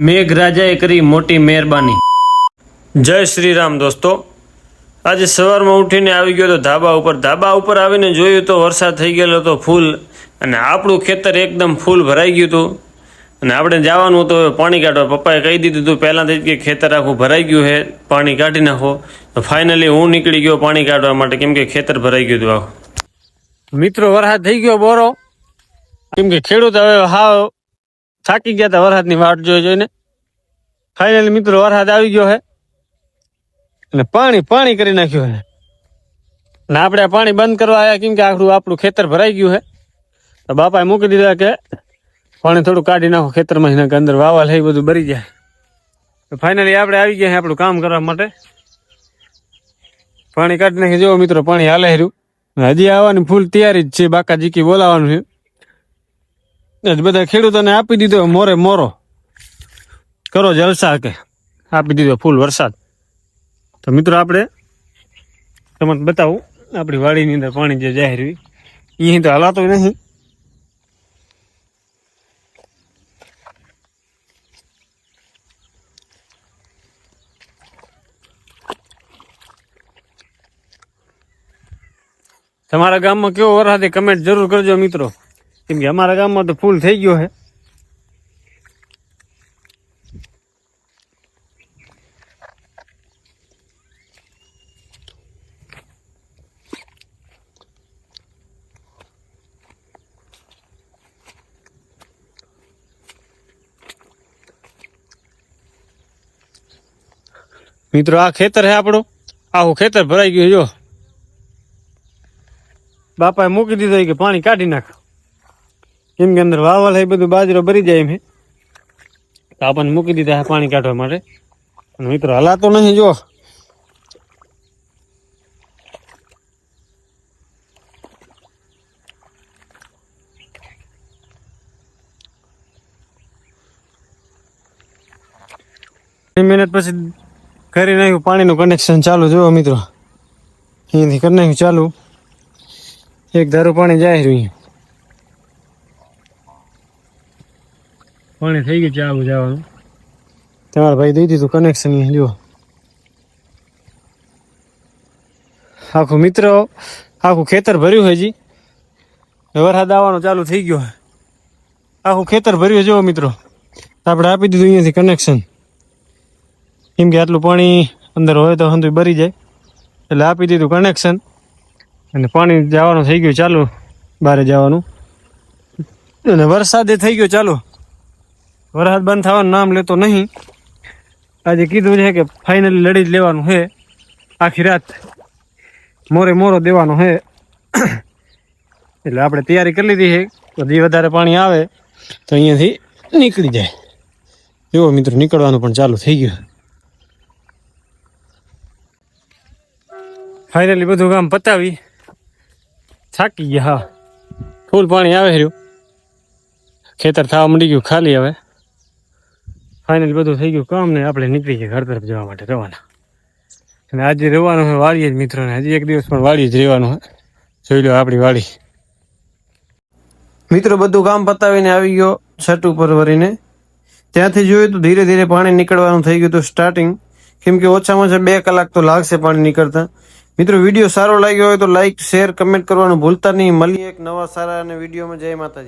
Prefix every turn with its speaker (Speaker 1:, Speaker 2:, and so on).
Speaker 1: મેઘરાજાએ કરી મોટી મહેરબાની। જય શ્રી રામ દોસ્તો। આજે સવારમાં ઉઠીને આવી ગયો તો ધાબા ઉપર આવીને જોયું તો વરસાદ થઈ ગયેલો હતો ફૂલ, અને આપણું ખેતર એકદમ ફૂલ ભરાઈ ગયું હતું અને આપણે જવાનું હતું પાણી કાઢવા। પપ્પાએ કહી દીધું હતું પહેલાંથી જ કે ખેતર આખું ભરાઈ ગયું છે, પાણી કાઢી નાખો। તો ફાઇનલી હું નીકળી ગયો પાણી કાઢવા માટે, કેમ કે ખેતર ભરાઈ ગયું હતું આખું। મિત્રો વરસાદ થઈ ગયો બોરો, કેમ કે ખેડૂત હવે હાવ થાકી ગયા હતા વરસાદની વાટ જોઈને। ફાઇનલી મિત્રો વરસાદ આવી ગયો છે અને પાણી કરી નાખ્યું છે, ને આપણે આ પાણી બંધ કરવા આવ્યા કેમ કે આપણું ખેતર ભરાઈ ગયું છે। તો બાપાએ મૂકી દીધા કે પાણી થોડું કાઢી નાખો ખેતરમાં, અંદર વાવલ છે બધું ભરી જાય। તો ફાઇનલી આપણે આવી ગયા આપણું કામ કરવા માટે, પાણી કાઢી નાખી। જો મિત્રો પાણી હાલે રહ્યું, હજી આવવાની ફૂલ તૈયારી જ છે, બાકા જીકી બોલાવાનું છે। બધા ખેડૂતોને આપી દીધો મોરો કરો જલસા, કે આપી દીધો ફૂલ વરસાદ। તો મિત્રો આપણે તમને બતાવું આપણી વાડીની અંદર પાણી જે જાહેર હોય અહીં તો હલાતો નહીં। તમારા ગામમાં કેવો વરસાદ કમેન્ટ જરૂર કરજો મિત્રો, કેમ કે અમારા ગામમાં તો ફૂલ થઈ ગયો છે। મિત્રો આ ખેતર છે આપણું, આખું ખેતર ભરાઈ ગયું। જો બાપાએ મૂકી દીધો કે પાણી કાઢી નાખ, કેમ કે અંદર વાવલ છે બધું બાજરો ભરી જાય એમ, તો આપણને મૂકી દીધા પાણી કાઢવા માટે। અને મિત્રો હલાતો નહીં, જો મિનિટ પછી કરી નાખ્યું પાણીનું કનેક્શન ચાલુ। જો મિત્રો અહીંયાથી કરી નાખ્યું ચાલુ, એક ધારું પાણી જાય રહ્યું, પાણી થઈ ગયું ચાલુ જવાનું। તમારા ભાઈ દઈ દીધું કનેક્શન। જો આખું મિત્રો આખું ખેતર ભર્યું છે, હજી વરસાદ આવવાનો ચાલુ થઈ ગયો છે, આખું ખેતર ભર્યું। જો મિત્રો આપણે આપી દીધું અહીંયાથી કનેક્શન, કેમ કે આટલું પાણી અંદર હોય તો હંધું ભરી જાય, એટલે આપી દીધું કનેક્શન અને પાણી જવાનું થઈ ગયું ચાલુ, બહાર જવાનું। અને વરસાદે થઈ ગયો ચાલુ, વરસાદ બંધ થવાનું નામ લેતો નહીં। આજે કીધું છે કે ફાઇનલી લડી જ લેવાનું છે, આખી રાત મોરો દેવાનો છે। એટલે આપણે તૈયારી કરી લીધી છે, હજી વધારે પાણી આવે તો અહીંયાથી નીકળી જાય। જુઓ મિત્રો નીકળવાનું પણ ચાલુ થઈ ગયું। ફાઇનલી બધું કામ પતાવી થાકી ગયા। હા ફૂલ પાણી આવે રહ્યું, ખેતર થવા માંડી ગયું ખાલી। હવે ફાઇનલી બધું થઈ ગયું કામ ને આપણે નીકળી ગયા ઘર તરફ જવા માટે રવાના। અને આજે રહેવાનું હોય વાડીએ જ મિત્રોને, હજી એક દિવસ પણ વાડીએ જ રહેવાનું હોય। જોઈ લો આપણી વાડી। મિત્રો બધું કામ પતાવીને આવી ગયો છત ઉપર વરીને, ત્યાંથી જોયું તો ધીરે ધીરે પાણી નીકળવાનું થઈ ગયું હતું સ્ટાર્ટિંગ, કેમ કે ઓછામાં ઓછા 2 કલાક તો લાગશે પાણી નીકળતા। મિત્રો વિડીયો સારો લાગ્યો હોય તો લાઈક શેર કમેન્ટ કરવાનું ભૂલતા નહીં। મળીએ એક નવા સારા અને વિડીયોમાં। જય માતાજી।